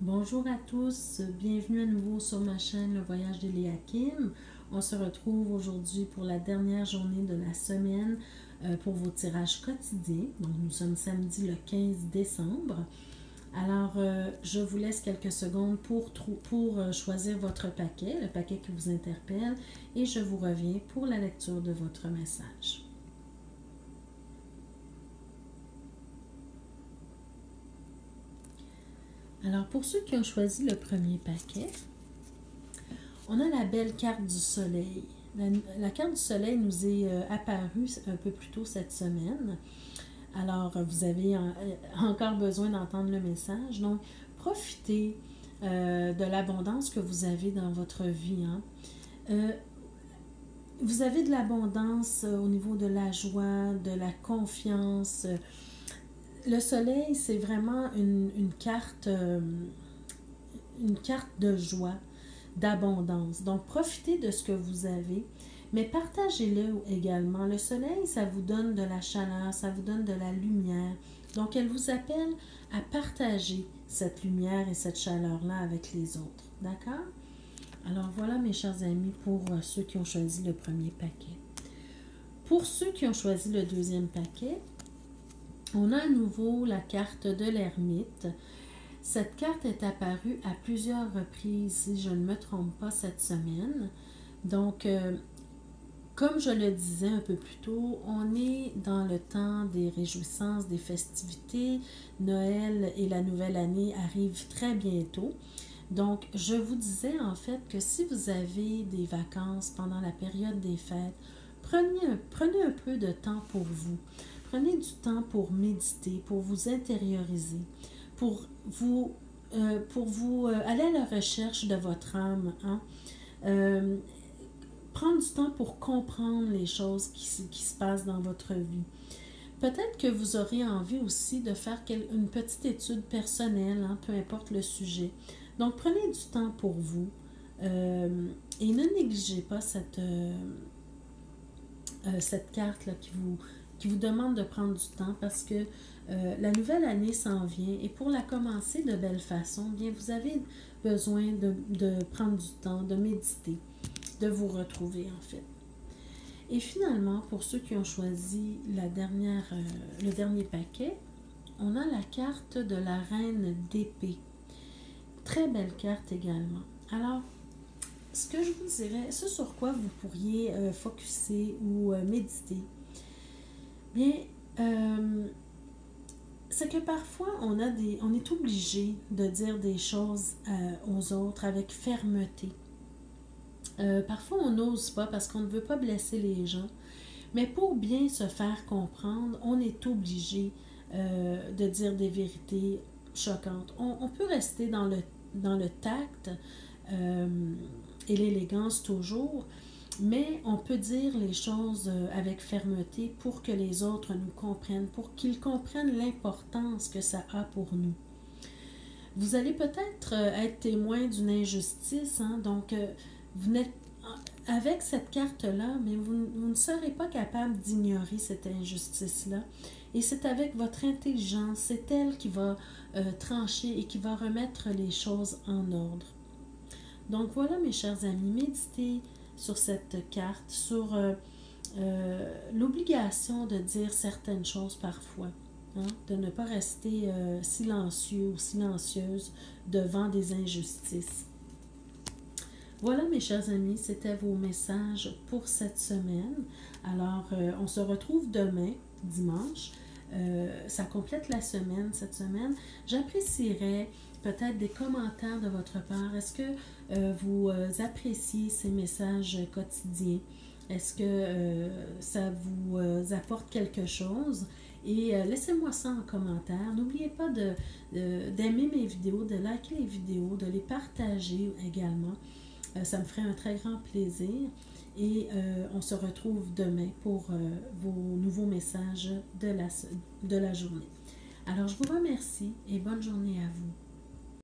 Bonjour à tous, bienvenue à nouveau sur ma chaîne Le Voyage de Léa Kim. On se retrouve aujourd'hui pour la dernière journée de la semaine pour vos tirages quotidiens. Donc nous sommes samedi le 15 décembre. Alors je vous laisse quelques secondes pour choisir votre paquet, le paquet qui vous interpelle, et je vous reviens pour la lecture de votre message. Alors, pour ceux qui ont choisi le premier paquet, on a la belle carte du soleil. La carte du soleil nous est apparue un peu plus tôt cette semaine. Alors, vous avez encore besoin d'entendre le message. Donc, profitez de l'abondance que vous avez dans votre vie. Vous avez de l'abondance au niveau de la joie, de la confiance. Le soleil, c'est vraiment une carte de joie, d'abondance. Donc, profitez de ce que vous avez, mais partagez-le également. Le soleil, ça vous donne de la chaleur, ça vous donne de la lumière. Donc, elle vous appelle à partager cette lumière et cette chaleur-là avec les autres. D'accord? Alors, voilà, mes chers amis, pour ceux qui ont choisi le premier paquet. Pour ceux qui ont choisi le deuxième paquet, on a à nouveau la carte de l'ermite. Cette carte est apparue à plusieurs reprises, si je ne me trompe pas, cette semaine. Donc, comme je le disais un peu plus tôt, on est dans le temps des réjouissances, des festivités. Noël et la nouvelle année arrivent très bientôt. Donc, je vous disais en fait que si vous avez des vacances pendant la période des fêtes, prenez un peu de temps pour vous. Prenez du temps pour méditer, pour vous intérioriser, pour vous aller à la recherche de votre âme. Prendre du temps pour comprendre les choses qui se passent dans votre vie. Peut-être que vous aurez envie aussi de faire une petite étude personnelle, peu importe le sujet. Donc, prenez du temps pour vous et ne négligez pas cette carte-là qui vous demande de prendre du temps parce que la nouvelle année s'en vient et pour la commencer de belle façon, bien, vous avez besoin de prendre du temps, de méditer, de vous retrouver en fait. Et finalement, pour ceux qui ont choisi le dernier paquet, on a la carte de la reine d'épée. Très belle carte également. Alors, ce que je vous dirais, ce sur quoi vous pourriez focusser ou méditer, bien, c'est que parfois on est obligé de dire des choses aux autres avec fermeté. Parfois on n'ose pas parce qu'on ne veut pas blesser les gens, mais pour bien se faire comprendre, on est obligé de dire des vérités choquantes. On peut rester dans le tact et l'élégance toujours, mais on peut dire les choses avec fermeté pour que les autres nous comprennent, pour qu'ils comprennent l'importance que ça a pour nous. Vous allez peut-être être témoin d'une injustice, donc vous n'êtes avec cette carte-là, mais vous ne serez pas capable d'ignorer cette injustice-là. Et c'est avec votre intelligence, c'est elle qui va trancher et qui va remettre les choses en ordre. Donc voilà, mes chers amis, méditez sur cette carte, sur l'obligation de dire certaines choses parfois, de ne pas rester silencieux ou silencieuse devant des injustices. Voilà, mes chers amis, c'était vos messages pour cette semaine. Alors, on se retrouve demain, dimanche. Ça complète la semaine, cette semaine. J'apprécierais peut-être des commentaires de votre part. Est-ce que vous appréciez ces messages quotidiens? Est-ce que ça vous apporte quelque chose? Et laissez-moi ça en commentaire. N'oubliez pas d'aimer mes vidéos, de liker les vidéos, de les partager également. Ça me ferait un très grand plaisir. Et on se retrouve demain pour vos nouveaux messages de la journée. Alors, je vous remercie et bonne journée à vous.